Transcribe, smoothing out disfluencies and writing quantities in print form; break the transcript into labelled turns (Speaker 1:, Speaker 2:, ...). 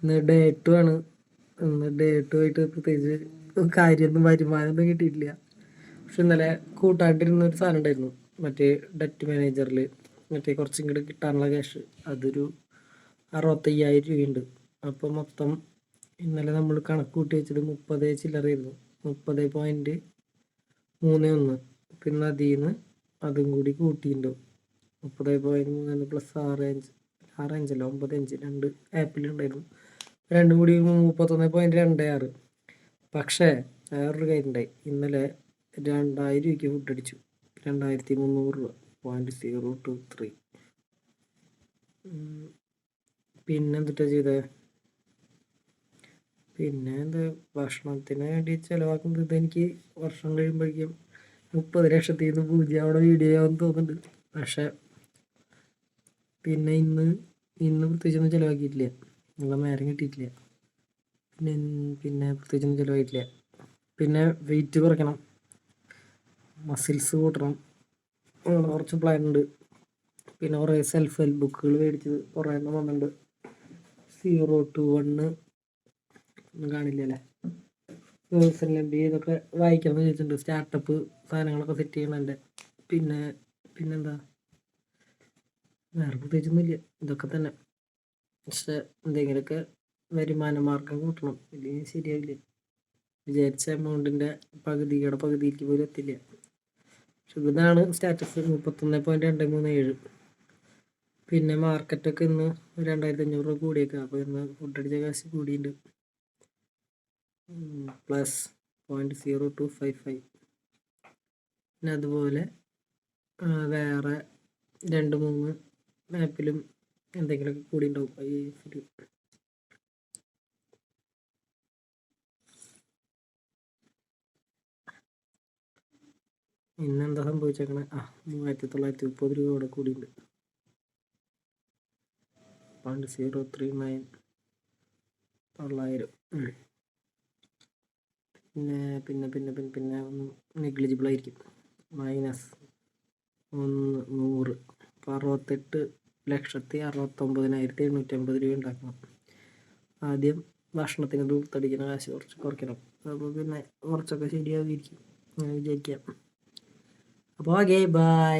Speaker 1: ഇന്ന് ഡേ 2 ആണ്. ഇന്ന് ഡേ 2 ആയിട്ട് പ്രത്യേകിച്ച് കാര്യമൊന്നും വരുമാനമൊന്നും കിട്ടിയിട്ടില്ല. പക്ഷെ ഇന്നലെ കൂട്ടാണ്ടിരുന്ന ഒരു സാധനം ഉണ്ടായിരുന്നു, മറ്റേ ഡെറ്റ് മാനേജറിൽ മറ്റേ കുറച്ചും കൂടി കിട്ടാനുള്ള ക്യാഷ്. അതൊരു 65,000 രൂപയുണ്ട്. അപ്പോൾ മൊത്തം ഇന്നലെ നമ്മൾ കണക്ക് കൂട്ടി വെച്ചത് 30 ചില്ലറയായിരുന്നു, 30.31. പിന്നെ അതിൽ നിന്ന് അതും കൂടി കൂട്ടിയിട്ടുണ്ടോ 30.31 പ്ലസ് 6.5 9.5 രണ്ട് ആപ്പിലുണ്ടായിരുന്നു. രണ്ടും കൂടി 31.26. പക്ഷേ വേറൊരു കാര്യം ഉണ്ടായി. ഇന്നലെ 2,000 രൂപയ്ക്ക് ഫുഡ് അടിച്ചു. 2,300 രൂപ, 0.023. പിന്നെ എന്തിട്ടാ ചെയ്തത്? പിന്നെ എന്താ, ഭക്ഷണത്തിന് വേണ്ടി ചിലവാക്കുന്നത് ഇതെനിക്ക് വർഷം കഴിയുമ്പോഴേക്കും 30 ലക്ഷത്തിൽ നിന്ന് 0 അവിടെ വീഡിയോ ആവുമെന്ന് തോന്നുന്നുണ്ട്. പക്ഷെ പിന്നെ ഇന്ന് പ്രത്യേകിച്ചൊന്നും ചിലവാക്കിയിട്ടില്ല, നിങ്ങളെ നേരം കിട്ടിയിട്ടില്ല. പിന്നെ പ്രത്യേകിച്ചൊന്നും ചിലവായിട്ടില്ല. പിന്നെ വെയിറ്റ് കുറയ്ക്കണം, മസിൽസ് കൂട്ടണം, അങ്ങനെ കുറച്ച് പ്ലാൻ ഉണ്ട്. പിന്നെ കുറേ സെൽഫ് ഹെൽപ്പ് ബുക്കുകൾ മേടിച്ചത് കുറേ എണ്ണം വന്നിട്ടുണ്ട്. 0 to 1 ഒന്നും കാണില്ല അല്ലേ. ഇതൊക്കെ വായിക്കണം എന്ന് ചോദിച്ചിട്ടുണ്ട്. സ്റ്റാർട്ടപ്പ് സാധനങ്ങളൊക്കെ സെറ്റ് ചെയ്യണതിൻ്റെ. പിന്നെന്താ, വേറെ പ്രത്യേകിച്ചൊന്നുമില്ല, ഇതൊക്കെ തന്നെ. പക്ഷെ എന്തെങ്കിലുമൊക്കെ വരുമാന മാർഗം കൂട്ടണം, ഇല്ലെങ്കിൽ ശരിയാവില്ല. വിചാരിച്ച എമൗണ്ടിൻ്റെ പകുതിയിലേക്ക് പോലും എത്തില്ല. പക്ഷെ ഇതാണ് സ്റ്റാറ്റസ് 31.237. പിന്നെ മാർക്കറ്റൊക്കെ ഇന്ന് 2,500 രൂപ കൂടിയേക്കാം. അപ്പോൾ ഇന്ന് ഫുഡ് അടിച്ച കാശ് കൂടിയിട്ടുണ്ട്, പ്ലസ് 0.0255. പിന്നെ അതുപോലെ വേറെ 2-3 ആപ്പിലും എന്തെങ്കിലുമൊക്കെ കൂടി ഉണ്ടാവും. ഇന്നെന്താ സംഭവിച്ചേക്കണേ? 3,930 രൂപ ഇവിടെ കൂടിയുണ്ട്. 0.039 900. പിന്നെ ഒന്നും നെഗ്ലിജിബിൾ ആയിരിക്കും. -100. 68,69,850 രൂപ ഉണ്ടാക്കണം. ആദ്യം ഭക്ഷണത്തിന് ദൂർത്തടിക്കുന്ന കാശ് കുറച്ച് കുറയ്ക്കണം. അപ്പോൾ പിന്നെ കുറച്ചൊക്കെ ശരിയാവുമായിരിക്കും, അങ്ങനെ വിചാരിക്കാം. അപ്പോൾ ഓക്കേ, ബൈ.